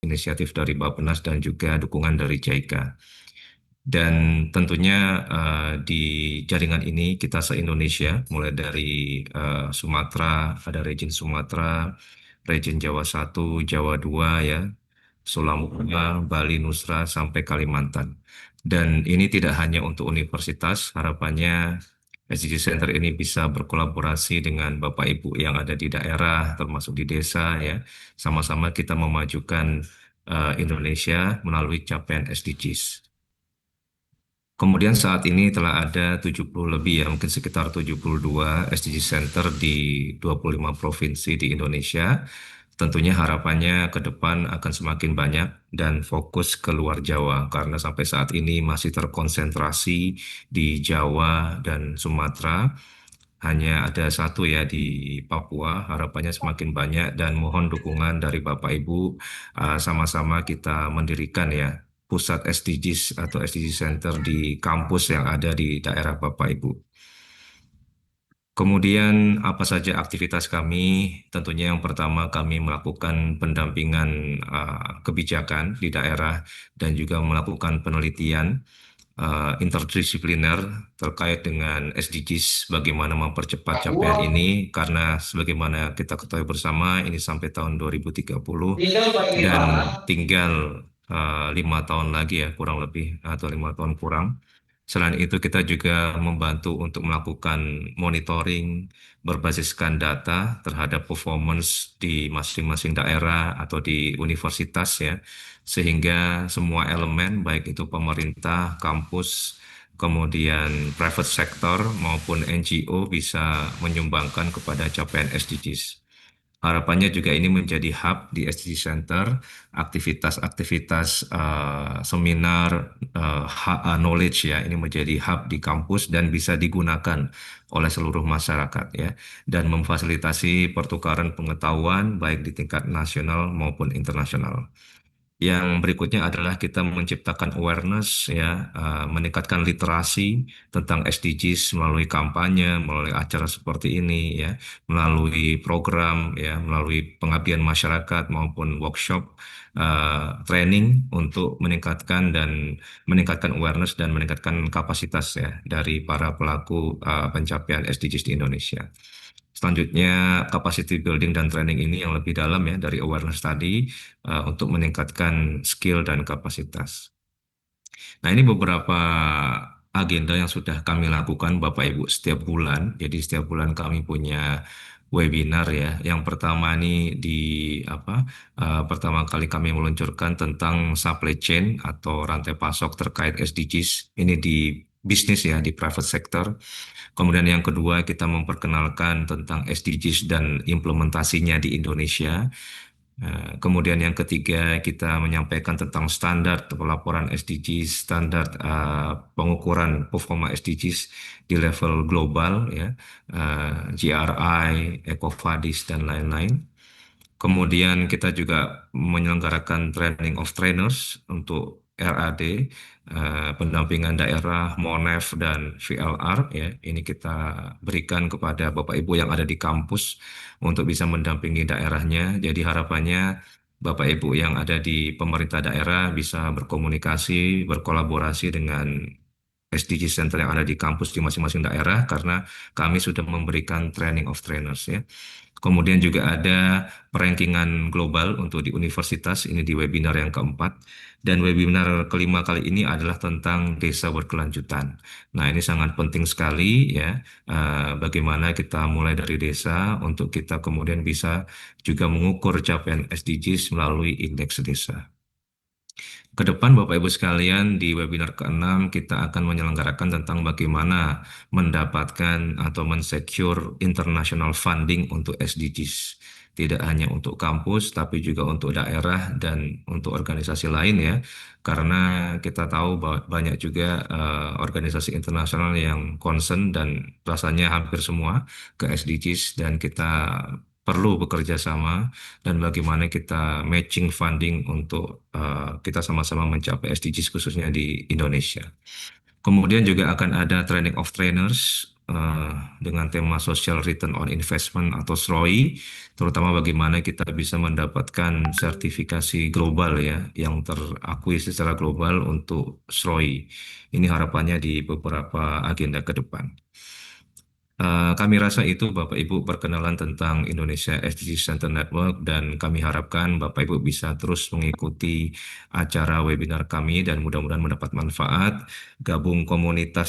inisiatif dari Bappenas dan juga dukungan dari JICA. Dan tentunya di jaringan ini kita se-Indonesia, mulai dari Sumatera, ada region Sumatera, region Jawa 1, Jawa 2 ya, Sulamuha, Bali, Nusra, sampai Kalimantan. Dan ini tidak hanya untuk universitas, harapannya SDG Center ini bisa berkolaborasi dengan Bapak Ibu yang ada di daerah, termasuk di desa ya. Sama-sama kita memajukan Indonesia melalui capaian SDGs. Kemudian saat ini telah ada 70 lebih ya, mungkin sekitar 72 SDG Center di 25 provinsi di Indonesia. Tentunya harapannya ke depan akan semakin banyak dan fokus ke luar Jawa karena sampai saat ini masih terkonsentrasi di Jawa dan Sumatera. Hanya ada satu ya di Papua, harapannya semakin banyak dan mohon dukungan dari Bapak Ibu, sama-sama kita mendirikan ya pusat SDGs atau SDG Center di kampus yang ada di daerah Bapak Ibu. Kemudian apa saja aktivitas kami? Tentunya yang pertama kami melakukan pendampingan kebijakan di daerah dan juga melakukan penelitian interdisipliner terkait dengan SDGs, bagaimana mempercepat capaian ini, karena sebagaimana kita ketahui bersama ini sampai tahun 2030 dan tinggal 5 tahun lagi ya kurang lebih atau 5 tahun kurang. Selain itu kita juga membantu untuk melakukan monitoring berbasiskan data terhadap performance di masing-masing daerah atau di universitas ya, sehingga semua elemen baik itu pemerintah, kampus, kemudian private sector maupun NGO bisa menyumbangkan kepada capaian SDGs. Harapannya juga ini menjadi hub di SDG Center, aktivitas-aktivitas seminar, knowledge ya, ini menjadi hub di kampus dan bisa digunakan oleh seluruh masyarakat ya, dan memfasilitasi pertukaran pengetahuan baik di tingkat nasional maupun internasional. Yang berikutnya adalah kita menciptakan awareness ya, meningkatkan literasi tentang SDGs melalui kampanye, melalui acara seperti ini ya, melalui program ya, melalui pengabdian masyarakat maupun workshop, training untuk meningkatkan awareness dan meningkatkan kapasitas ya dari para pelaku pencapaian SDGs di Indonesia. Selanjutnya, capacity building dan training ini yang lebih dalam ya dari awareness tadi untuk meningkatkan skill dan kapasitas. Nah, ini beberapa agenda yang sudah kami lakukan Bapak Ibu setiap bulan. Jadi setiap bulan kami punya webinar ya. Yang pertama ini pertama kali kami meluncurkan tentang supply chain atau rantai pasok terkait SDGs. Ini di bisnis ya, di private sector. Kemudian yang kedua kita memperkenalkan tentang SDGs dan implementasinya di Indonesia. Kemudian yang ketiga kita menyampaikan tentang standar pelaporan SDGs, standar pengukuran performa SDGs di level global ya, GRI, EcoVadis dan lain-lain. Kemudian kita juga menyelenggarakan training of trainers untuk RAD, pendampingan daerah, MONEF, dan VLR. Ya. Ini kita berikan kepada Bapak Ibu yang ada di kampus untuk bisa mendampingi daerahnya. Jadi harapannya Bapak Ibu yang ada di pemerintah daerah bisa berkomunikasi, berkolaborasi dengan SDG Center yang ada di kampus di masing-masing daerah karena kami sudah memberikan training of trainers ya. Kemudian juga ada perankingan global untuk di universitas, ini di webinar yang keempat. Dan webinar kelima kali ini adalah tentang desa berkelanjutan. Nah, ini sangat penting sekali ya, bagaimana kita mulai dari desa untuk kita kemudian bisa juga mengukur capaian SDGs melalui indeks desa. Ke depan Bapak Ibu sekalian di webinar ke-6 kita akan menyelenggarakan tentang bagaimana mendapatkan atau mensecure international funding untuk SDGs. Tidak hanya untuk kampus tapi juga untuk daerah dan untuk organisasi lain ya. Karena kita tahu bahwa banyak juga organisasi internasional yang concern dan rasanya hampir semua ke SDGs dan kita perlu bekerja sama dan bagaimana kita matching funding untuk kita sama-sama mencapai SDGs khususnya di Indonesia. Kemudian juga akan ada training of trainers eh, dengan tema Social Return on Investment atau SROI, terutama bagaimana kita bisa mendapatkan sertifikasi global ya, yang terakui secara global untuk SROI. Ini harapannya di beberapa agenda ke depan. Kami rasa itu Bapak Ibu perkenalan tentang Indonesia SDG Center Network dan kami harapkan Bapak Ibu bisa terus mengikuti acara webinar kami dan mudah-mudahan mendapat manfaat, gabung komunitas